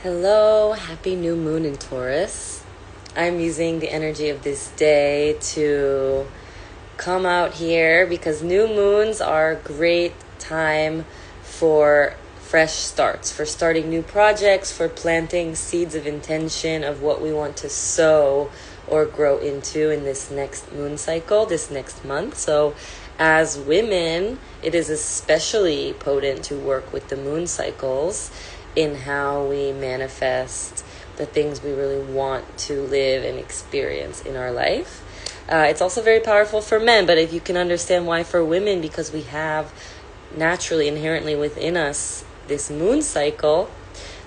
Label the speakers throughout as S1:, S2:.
S1: Hello, happy new moon in Taurus. I'm using the energy of this day to come out here because new moons are a great time for fresh starts, for starting new projects, for planting seeds of intention of what we want to sow or grow into in this next moon cycle, this next month. So as women, it is especially potent to work with the moon cycles in how we manifest the things we really want to live and experience in our life. It's also very powerful for men, but if you can understand why for women, because we have naturally, inherently within us this moon cycle,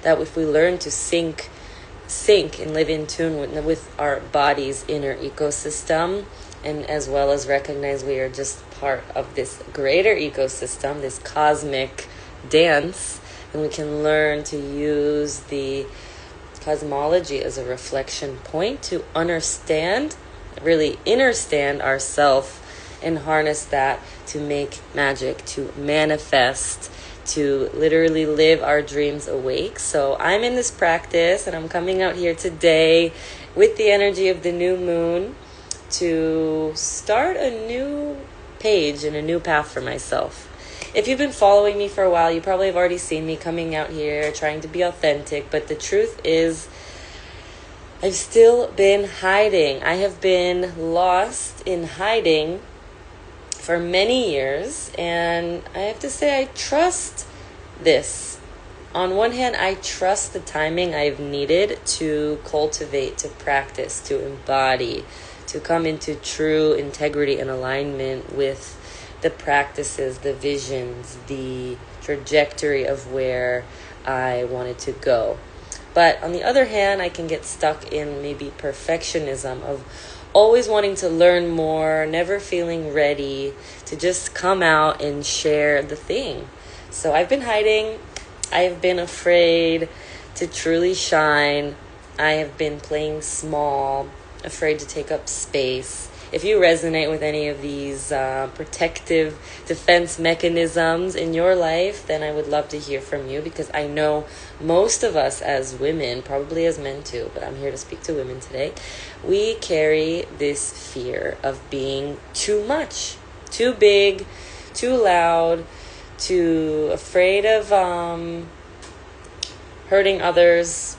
S1: that if we learn to sync and live in tune with our body's inner ecosystem, and as well as recognize we are just part of this greater ecosystem, this cosmic dance, and we can learn to use the cosmology as a reflection point to understand, really understand ourself and harness that to make magic, to manifest, to literally live our dreams awake. So I'm in this practice and I'm coming out here today with the energy of the new moon to start a new page and a new path for myself. If you've been following me for a while, you probably have already seen me coming out here trying to be authentic, but the truth is I've still been hiding. I have been lost in hiding for many years, and I have to say I trust this. On one hand, I trust the timing I've needed to cultivate, to practice, to embody, to come into true integrity and alignment with the practices, the visions, the trajectory of where I wanted to go. But on the other hand, I can get stuck in maybe perfectionism of always wanting to learn more, never feeling ready to just come out and share the thing. So I've been hiding. I've been afraid to truly shine. I have been playing small, afraid to take up space. If you resonate with any of these protective defense mechanisms in your life, then I would love to hear from you, because I know most of us as women, probably as men too, but I'm here to speak to women today, we carry this fear of being too much, too big, too loud, too afraid of hurting others,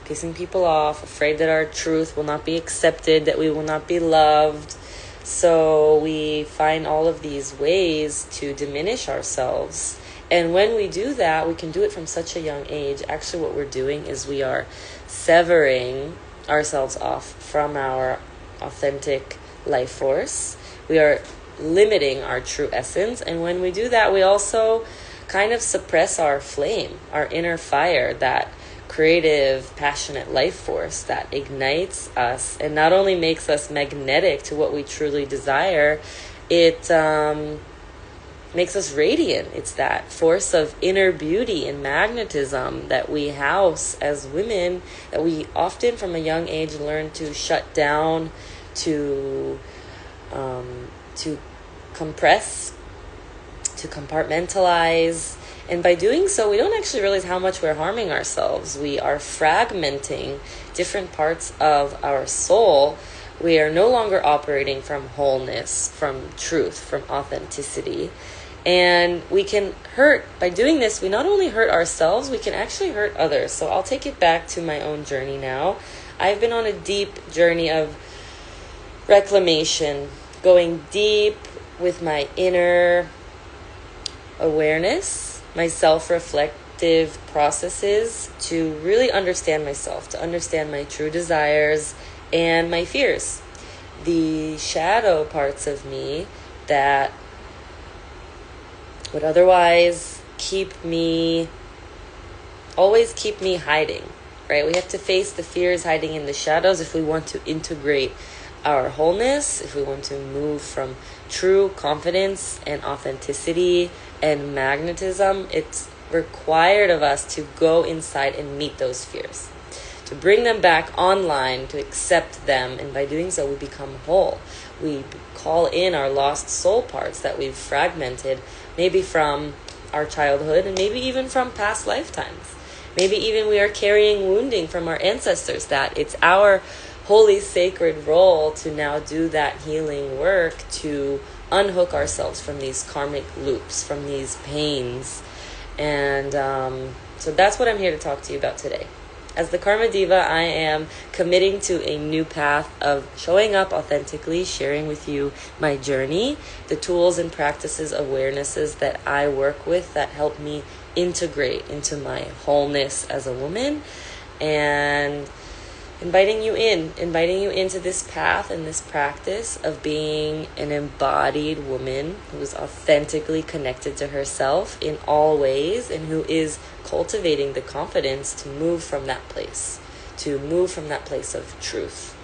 S1: pissing people off, afraid that our truth will not be accepted, that we will not be loved. So we find all of these ways to diminish ourselves. And when we do that, we can do it from such a young age. Actually, what we're doing is we are severing ourselves off from our authentic life force. We are limiting our true essence. And when we do that, we also kind of suppress our flame, our inner fire, that creative, passionate life force that ignites us and not only makes us magnetic to what we truly desire, it makes us radiant. It's that force of inner beauty and magnetism that we house as women, that we often from a young age learn to shut down, to compress, to compartmentalize. And by doing so, we don't actually realize how much we're harming ourselves. We are fragmenting different parts of our soul. We are no longer operating from wholeness, from truth, from authenticity. And we can hurt, by doing this, we not only hurt ourselves, we can actually hurt others. So I'll take it back to my own journey now. I've been on a deep journey of reclamation, going deep with my inner awareness, my self-reflective processes, to really understand myself, to understand my true desires and my fears, the shadow parts of me that would otherwise always keep me hiding, right? We have to face the fears hiding in the shadows if we want to integrate our wholeness, if we want to move from true confidence and authenticity and magnetism. It's required of us to go inside and meet those fears, to bring them back online, to accept them, and by doing so we become whole. We call in our lost soul parts that we've fragmented, maybe from our childhood and maybe even from past lifetimes. Maybe even we are carrying wounding from our ancestors, that it's our holy sacred role to now do that healing work to unhook ourselves from these karmic loops, from these pains. And so that's what I'm here to talk to you about today. As the Karma Diva, I am committing to a new path of showing up authentically, sharing with you my journey, the tools and practices, awarenesses that I work with that help me integrate into my wholeness as a woman, and inviting you into this path and this practice of being an embodied woman who is authentically connected to herself in all ways, and who is cultivating the confidence to move from that place, of truth,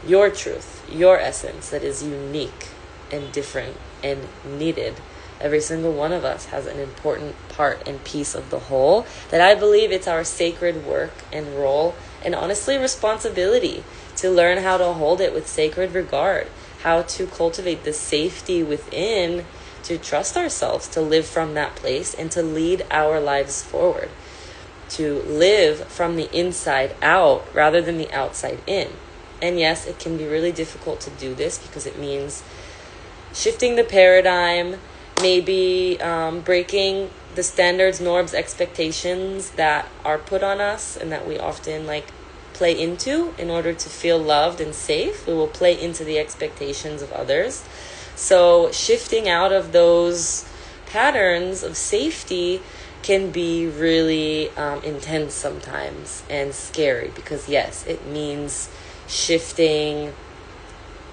S1: your essence that is unique and different and needed. Every single one of us has an important part and piece of the whole that I believe it's our sacred work and role, and honestly responsibility, to learn how to hold it with sacred regard, how to cultivate the safety within, to trust ourselves, to live from that place and to lead our lives forward, to live from the inside out rather than the outside in. And yes, it can be really difficult to do this because it means shifting the paradigm, maybe breaking the standards, norms, expectations that are put on us and that we often play into in order to feel loved and safe. We will play into the expectations of others. So shifting out of those patterns of safety can be really intense sometimes and scary, because yes, it means shifting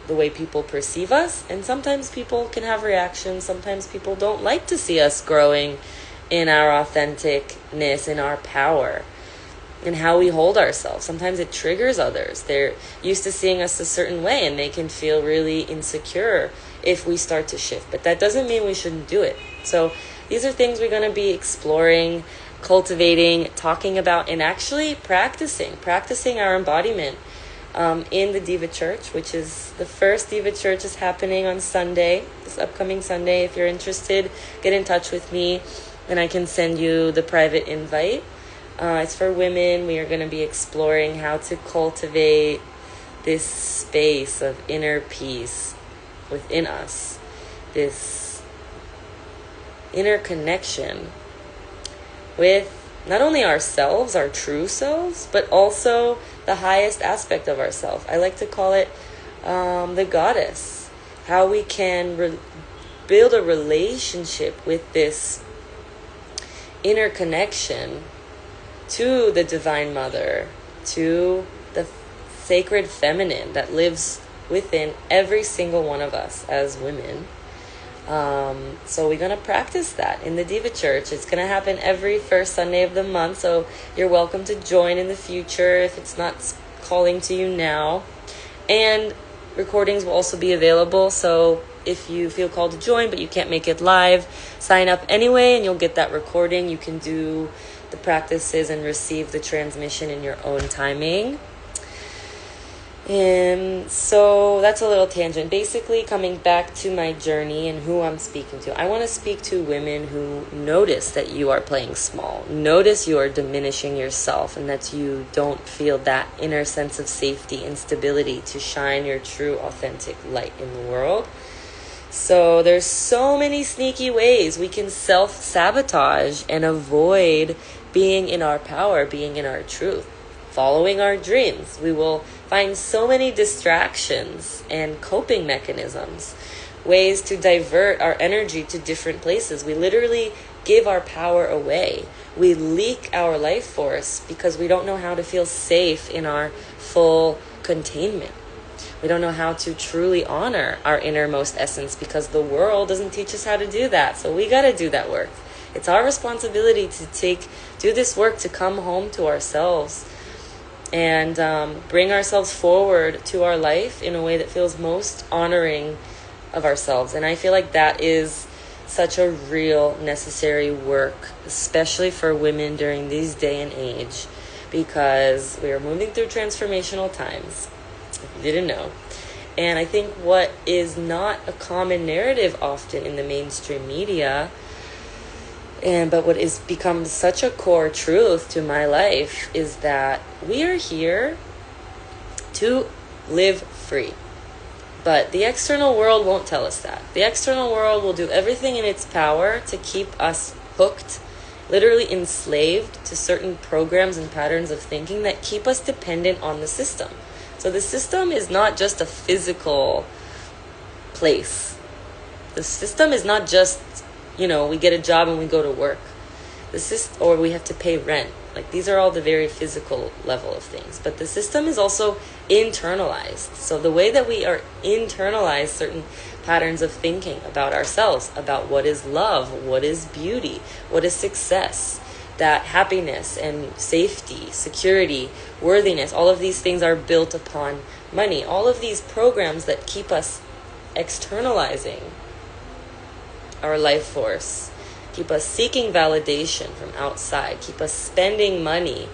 S1: the way people perceive us, and sometimes people can have reactions. Sometimes people don't like to see us growing in our authenticness, in our power, in how we hold ourselves. Sometimes it triggers others. They're used to seeing us a certain way, and they can feel really insecure if we start to shift. But that doesn't mean we shouldn't do it. So these are things we're going to be exploring, cultivating, talking about, and actually practicing our embodiment in the Diva Church, which is the first Diva Church is happening on Sunday, this upcoming Sunday. If you're interested, get in touch with me and I can send you the private invite. It's for women. We are going to be exploring how to cultivate this space of inner peace within us, this inner connection with not only ourselves, our true selves, but also the highest aspect of ourselves. I like to call it the goddess. How we can build a relationship with this inner connection to the Divine Mother, to the sacred feminine that lives within every single one of us as women. So we're going to practice that in the Diva Church. It's going to happen every first Sunday of the month, so you're welcome to join in the future if it's not calling to you now. And recordings will also be available, so if you feel called to join but you can't make it live, sign up anyway and you'll get that recording. You can do the practices and receive the transmission in your own timing. And so that's a little tangent. Basically, coming back to my journey and who I'm speaking to, I want to speak to women who notice that you are playing small, notice you are diminishing yourself, and that you don't feel that inner sense of safety and stability to shine your true, authentic light in the world. So there's so many sneaky ways we can self-sabotage and avoid being in our power, being in our truth, following our dreams. We will find so many distractions and coping mechanisms, ways to divert our energy to different places. We literally give our power away. We leak our life force because we don't know how to feel safe in our full containment. We don't know how to truly honor our innermost essence because the world doesn't teach us how to do that. So we got to do that work. It's our responsibility to do this work, to come home to ourselves and bring ourselves forward to our life in a way that feels most honoring of ourselves. And I feel like that is such a real necessary work, especially for women during these day and age, because we are moving through transformational times, if you didn't know. And I think what is not a common narrative often in the mainstream media But what has become such a core truth to my life is that we are here to live free. But the external world won't tell us that. The external world will do everything in its power to keep us hooked, literally enslaved to certain programs and patterns of thinking that keep us dependent on the system. So the system is not just a physical place. The system is not just, we get a job and we go to work. Or we have to pay rent. Like, these are all the very physical level of things. But the system is also internalized. So the way that we are internalized certain patterns of thinking about ourselves, about what is love, what is beauty, what is success, that happiness and safety, security, worthiness, all of these things are built upon money. All of these programs that keep us externalizing our life force, keep us seeking validation from outside, keep us spending money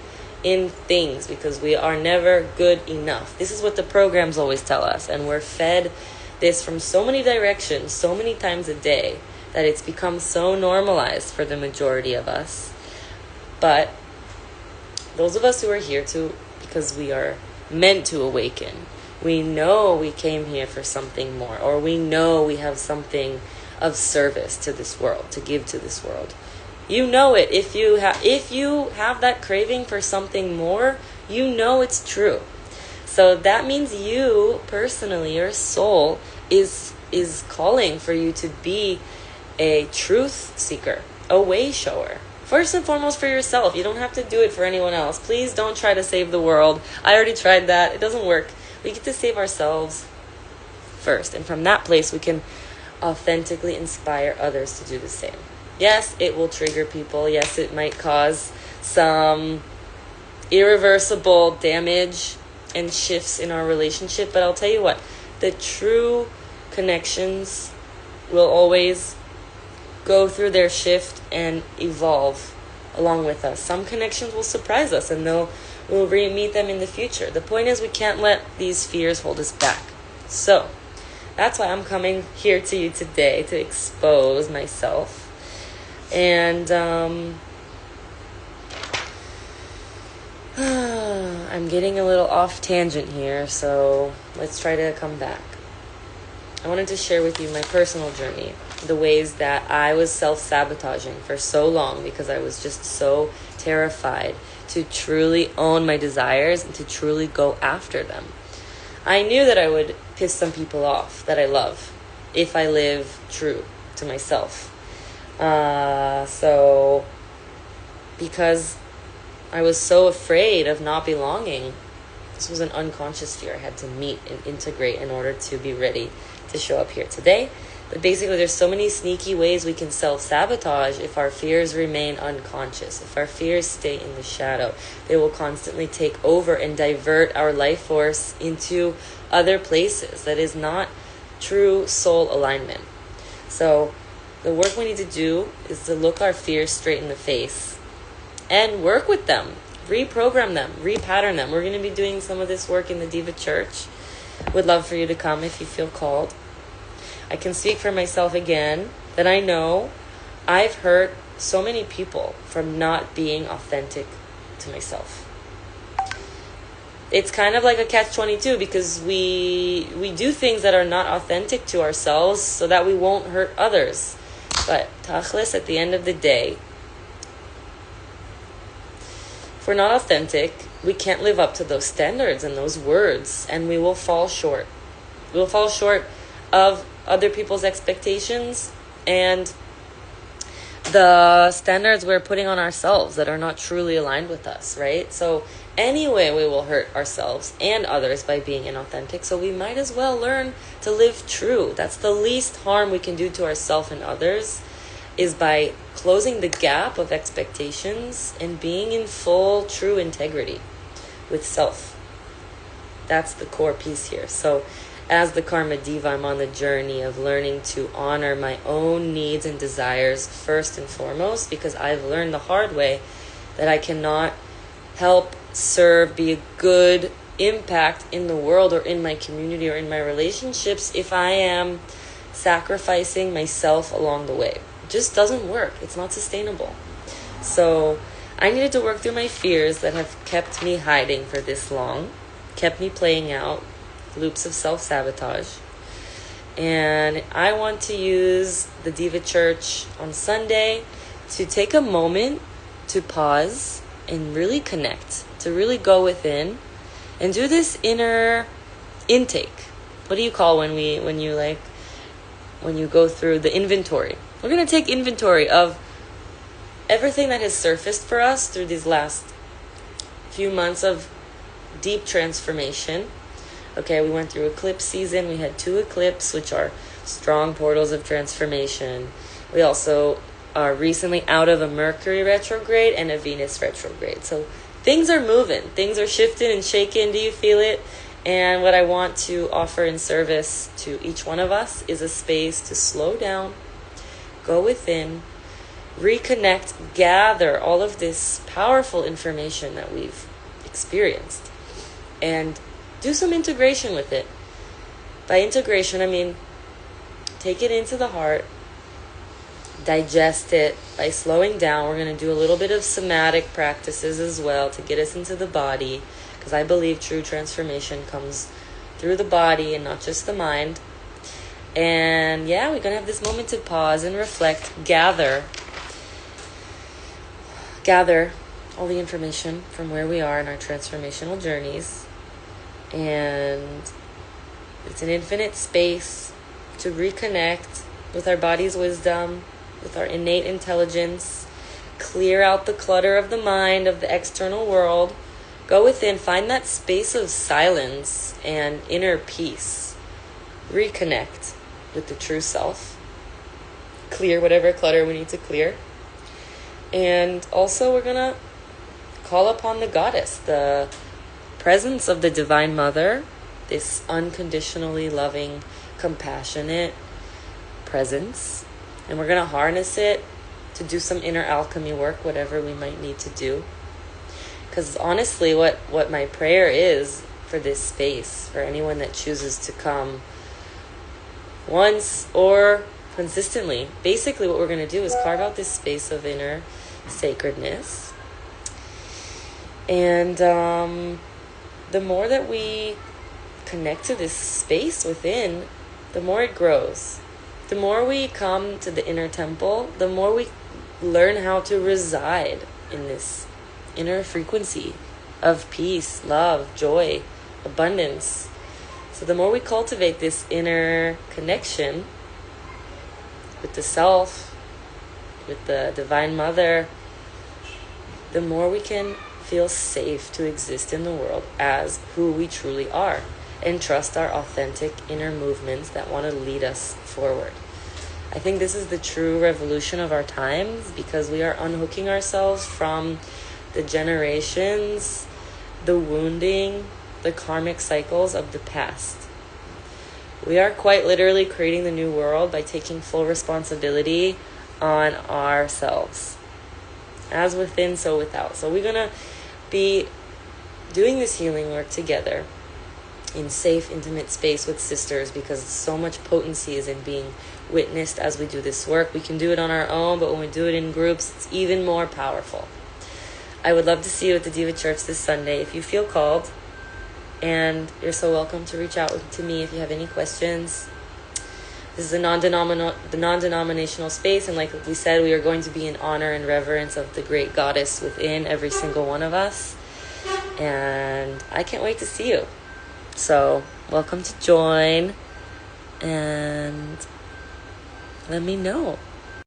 S1: in things because we are never good enough. This is what the programs always tell us, and we're fed this from so many directions, so many times a day, that it's become so normalized for the majority of us. But those of us who are here because we are meant to awaken, we know we came here for something more, or we know we have something of service to this world, to give to this world. You know it. If you have that craving for something more, you know it's true. So that means you personally, your soul is calling for you to be a truth seeker, a way shower. First and foremost for yourself. You don't have to do it for anyone else. Please don't try to save the world. I already tried that. It doesn't work. We get to save ourselves first. And from that place, we can authentically inspire others to do the same. Yes, it will trigger people. Yes, it might cause some irreversible damage and shifts in our relationship. But I'll tell you what, the true connections will always go through their shift and evolve along with us. Some connections will surprise us and we'll re-meet them in the future. The point is, we can't let these fears hold us back. So that's why I'm coming here to you today, to expose myself. And I'm getting a little off tangent here, so let's try to come back. I wanted to share with you my personal journey, the ways that I was self-sabotaging for so long because I was just so terrified to truly own my desires and to truly go after them. I knew that I would piss some people off that I love if I live true to myself. So because I was so afraid of not belonging, this was an unconscious fear I had to meet and integrate in order to be ready to show up here today. But basically, there's so many sneaky ways we can self-sabotage if our fears remain unconscious. If our fears stay in the shadow, they will constantly take over and divert our life force into other places. That is not true soul alignment. So the work we need to do is to look our fears straight in the face and work with them, reprogram them, repattern them. We're going to be doing some of this work in the Diva Church. Would love for you to come if you feel called. I can speak for myself again that I know I've hurt so many people from not being authentic to myself. It's kind of like a catch-22 because we do things that are not authentic to ourselves so that we won't hurt others. But tachlis, at the end of the day, if we're not authentic, we can't live up to those standards and those words, and we will fall short. We will fall short of other people's expectations and the standards we're putting on ourselves that are not truly aligned with us, right? So anyway, we will hurt ourselves and others by being inauthentic. So we might as well learn to live true. That's the least harm we can do to ourselves and others, is by closing the gap of expectations and being in full true integrity with self. That's the core piece here. So as the Karma Diva, I'm on the journey of learning to honor my own needs and desires first and foremost, because I've learned the hard way that I cannot help, serve, be a good impact in the world or in my community or in my relationships if I am sacrificing myself along the way. just doesn't work. It's not sustainable. So I needed to work through my fears that have kept me hiding for this long, kept me playing out loops of self-sabotage. And I want to use the Diva Church on Sunday to take a moment to pause and really connect, to really go within and do this inner intake. What do you call when you go through the inventory? We're going to take inventory of everything that has surfaced for us through these last few months of deep transformation. Okay, we went through eclipse season. We had 2 eclipses, which are strong portals of transformation. We also are recently out of a Mercury retrograde and a Venus retrograde. So things are moving. Things are shifting and shaking. Do you feel it? And what I want to offer in service to each one of us is a space to slow down, go within, reconnect, gather all of this powerful information that we've experienced, and do some integration with it. By integration, I mean take it into the heart, digest it by slowing down. We're going to do a little bit of somatic practices as well to get us into the body, because I believe true transformation comes through the body and not just the mind. And yeah, we're going to have this moment to pause and reflect, gather all the information from where we are in our transformational journeys. And it's an infinite space to reconnect with our body's wisdom, with our innate intelligence, clear out the clutter of the mind, of the external world, go within, find that space of silence and inner peace, reconnect with the true self, clear whatever clutter we need to clear. And also we're going to call upon the goddess, the presence of the Divine Mother, this unconditionally loving, compassionate presence. And we're going to harness it to do some inner alchemy work, whatever we might need to do. Because honestly, what my prayer is for this space, for anyone that chooses to come once or consistently, basically what we're going to do is carve out this space of inner sacredness. And the more that we connect to this space within, the more it grows. The more we come to the inner temple, the more we learn how to reside in this inner frequency of peace, love, joy, abundance. So the more we cultivate this inner connection with the self, with the Divine Mother, the more we can feel safe to exist in the world as who we truly are, and trust our authentic inner movements that want to lead us forward. I think this is the true revolution of our times, because we are unhooking ourselves from the generations, the wounding, the karmic cycles of the past. We are quite literally creating the new world by taking full responsibility on ourselves. As within, so without. So we're going to be doing this healing work together in safe, intimate space with sisters, because so much potency is in being witnessed as we do this work. We can do it on our own, but when we do it in groups, it's even more powerful. I would love to see you at the Diva Church this Sunday if you feel called, and you're so welcome to reach out to me if you have any questions. This is a non-denominational space, and like we said, we are going to be in honor and reverence of the great goddess within every single one of us, and I can't wait to see you. So welcome to join, and let me know.